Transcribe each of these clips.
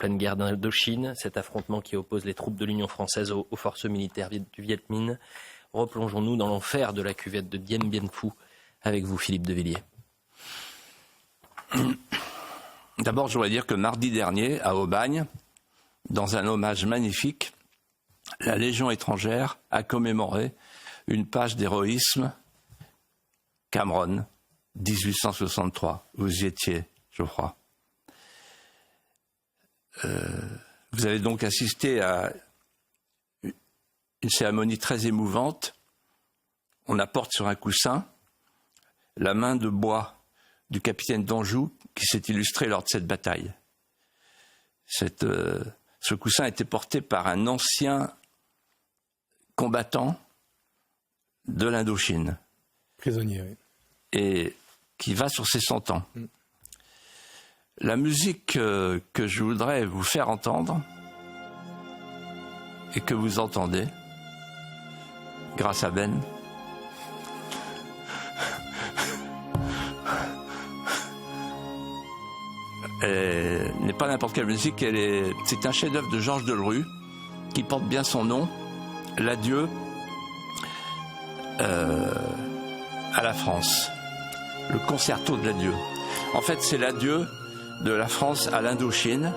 pleine guerre d'Indochine, cet affrontement qui oppose les troupes de l'Union française aux forces militaires du Viet Minh. Replongeons-nous dans l'enfer de la cuvette de Dien Bien Phu avec vous, Philippe de Villiers. D'abord, je voudrais dire que mardi dernier, à Aubagne, dans un hommage magnifique, la Légion étrangère a commémoré une page d'héroïsme, Cameron, 1863. Vous y étiez, je crois. Vous avez donc assisté à une cérémonie très émouvante. On apporte sur un coussin la main de bois du capitaine d'Anjou qui s'est illustré lors de cette bataille. Ce coussin a été porté par un ancien combattant de l'Indochine. Prisonnier, oui. Et qui va sur ses 100 ans. La musique que je voudrais vous faire entendre et que vous entendez, grâce à Ben, n'est pas n'importe quelle musique, c'est un chef-d'œuvre de Georges Delerue qui porte bien son nom, l'adieu à la France, le concerto de l'adieu. En fait, c'est l'adieu de la France à l'Indochine.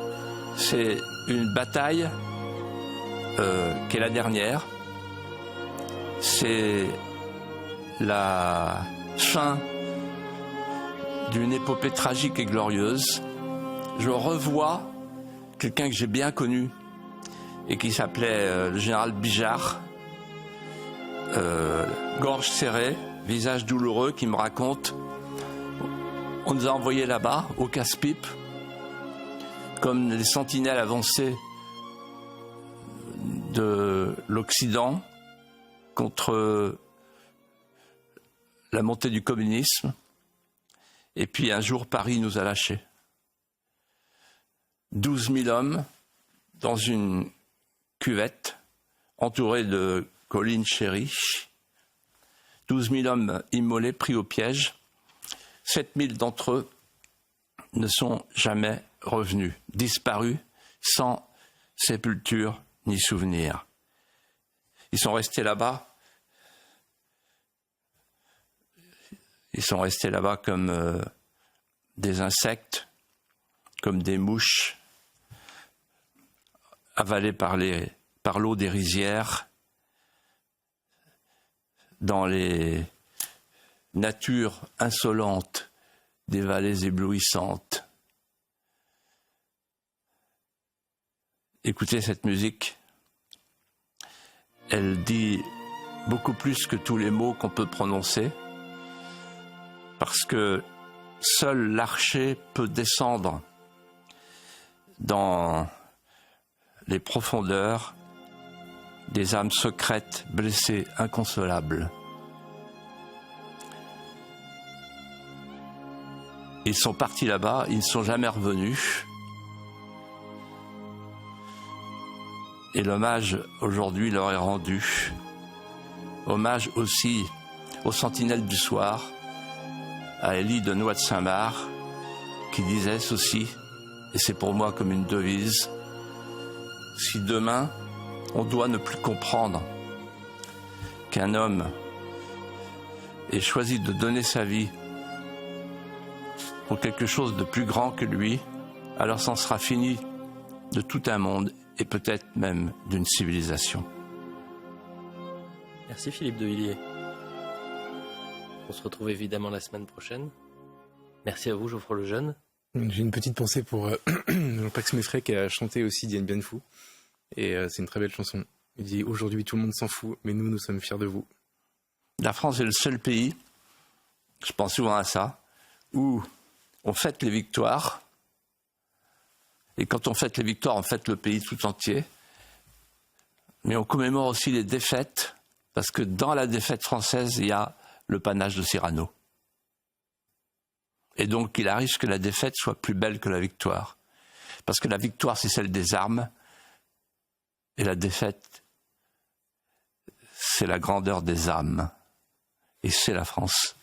C'est une bataille qui est la dernière. C'est la fin d'une épopée tragique et glorieuse. Je revois quelqu'un que j'ai bien connu et qui s'appelait le général Bijard, gorge serrée, visage douloureux, qui me raconte: on nous a envoyés là-bas, au casse-pipe, comme les sentinelles avancées de l'Occident contre la montée du communisme. Et puis un jour, Paris nous a lâchés. 12 000 hommes dans une cuvette, entourés de collines chéries. 12 000 hommes immolés, pris au piège. 7 000 d'entre eux ne sont jamais revenus, disparus, sans sépulture ni souvenir. Ils sont restés là-bas. Ils sont restés là-bas comme des insectes, comme des mouches, avalés par l'eau des rizières, dans les natures insolentes des vallées éblouissantes. Écoutez cette musique, elle dit beaucoup plus que tous les mots qu'on peut prononcer, parce que seul l'archer peut descendre dans les profondeurs des âmes secrètes, blessées, inconsolables. Ils sont partis là-bas, ils ne sont jamais revenus. Et l'hommage aujourd'hui leur est rendu. Hommage aussi aux sentinelles du soir, à Élie de Noix de Saint-Marc, qui disait ceci, et c'est pour moi comme une devise: si demain on doit ne plus comprendre qu'un homme ait choisi de donner sa vie pour quelque chose de plus grand que lui, alors c'en sera fini de tout un monde et peut-être même d'une civilisation. Merci Philippe de Villiers. On se retrouve évidemment la semaine prochaine. Merci à vous, Geoffroy Lejeune. J'ai une petite pensée pour Jean-Pax Meffray qui a chanté aussi Dien Bien Phu. Et c'est une très belle chanson. Il dit: aujourd'hui tout le monde s'en fout, mais nous sommes fiers de vous. La France est le seul pays, je pense souvent à ça, où on fête les victoires. Et quand on fête les victoires, on fête le pays tout entier. Mais on commémore aussi les défaites, parce que dans la défaite française, il y a le panache de Cyrano. Et donc, il arrive que la défaite soit plus belle que la victoire. Parce que la victoire, c'est celle des armes, et la défaite, c'est la grandeur des âmes. Et c'est la France.